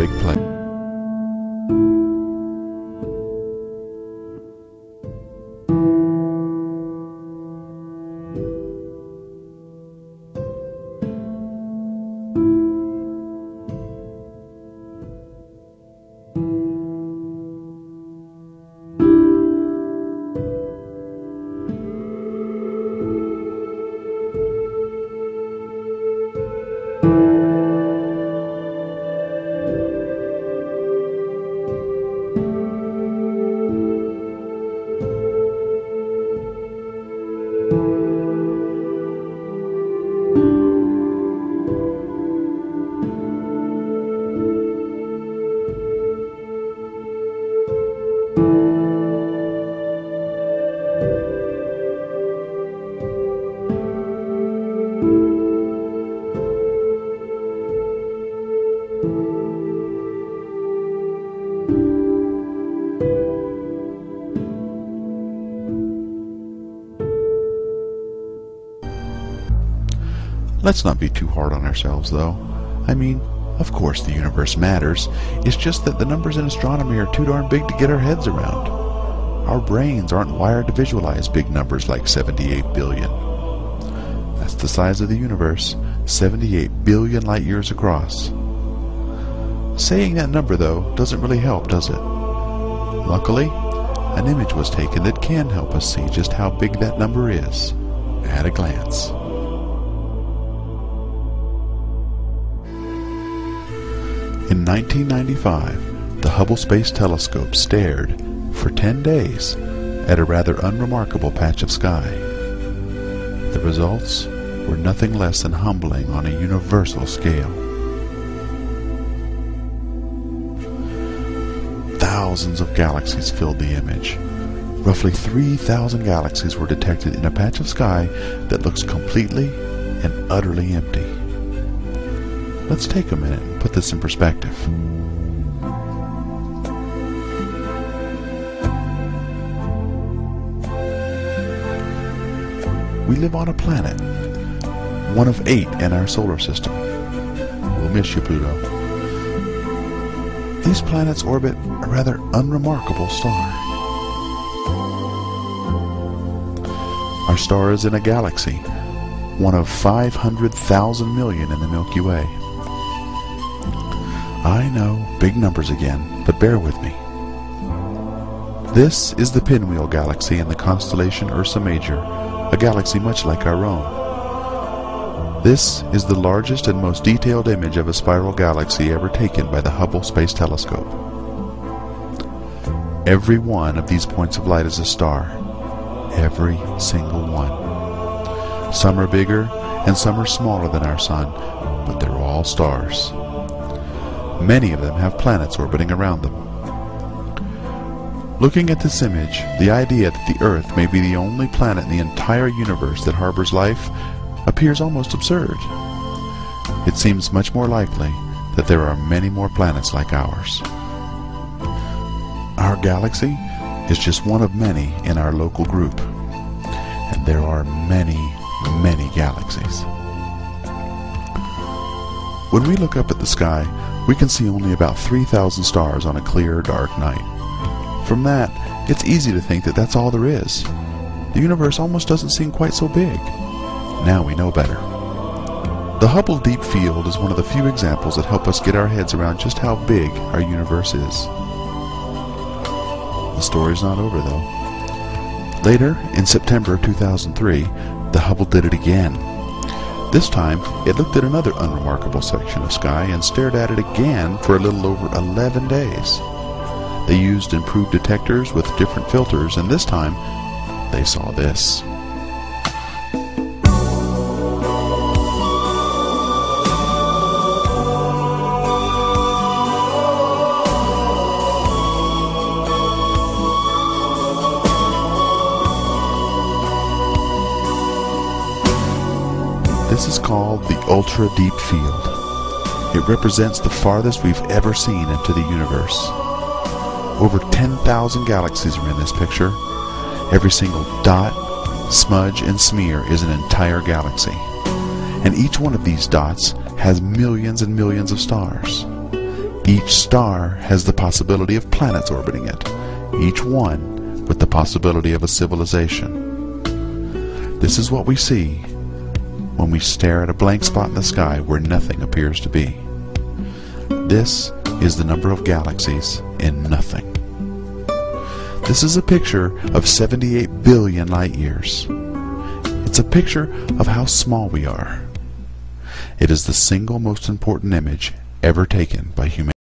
big play. Let's not be too hard on ourselves, though. I mean, of course the universe matters. It's just that the numbers in astronomy are too darn big to get our heads around. Our brains aren't wired to visualize big numbers like 78 billion. That's the size of the universe, 78 billion light years across. Saying that number, though, doesn't really help, does it? Luckily, an image was taken that can help us see just how big that number is at a glance. In 1995, the Hubble Space Telescope stared, for 10 days, at a rather unremarkable patch of sky. The results were nothing less than humbling on a universal scale. Thousands of galaxies filled the image. Roughly 3,000 galaxies were detected in a patch of sky that looks completely and utterly empty. Let's take a minute and put this in perspective. We live on a planet, one of 8 in our solar system. We'll miss you, Pluto. These planets orbit a rather unremarkable star. Our star is in a galaxy, one of 500,000 million in the Milky Way. I know, big numbers again, but bear with me. This is the Pinwheel Galaxy in the constellation Ursa Major, a galaxy much like our own. This is the largest and most detailed image of a spiral galaxy ever taken by the Hubble Space Telescope. Every one of these points of light is a star. Every single one. Some are bigger and some are smaller than our sun, but they're all stars. Many of them have planets orbiting around them. Looking at this image, the idea that the Earth may be the only planet in the entire universe that harbors life appears almost absurd. It seems much more likely that there are many more planets like ours. Our galaxy is just one of many in our local group, and there are many, many galaxies. When we look up at the sky, we can see only about 3,000 stars on a clear, dark night. From that, it's easy to think that that's all there is. The universe almost doesn't seem quite so big. Now we know better. The Hubble Deep Field is one of the few examples that help us get our heads around just how big our universe is. The story's not over, though. Later, in September 2003, the Hubble did it again. This time, it looked at another unremarkable section of sky and stared at it again for a little over 11 days. They used improved detectors with different filters, and this time, they saw this. This is called the Ultra Deep Field. It represents the farthest we've ever seen into the universe. Over 10,000 galaxies are in this picture. Every single dot, smudge, and smear is an entire galaxy. And each one of these dots has millions and millions of stars. Each star has the possibility of planets orbiting it, each one with the possibility of a civilization. This is what we see when we stare at a blank spot in the sky where nothing appears to be. This is the number of galaxies in nothing. This is a picture of 78 billion light years. It's a picture of how small we are. It is the single most important image ever taken by humanity.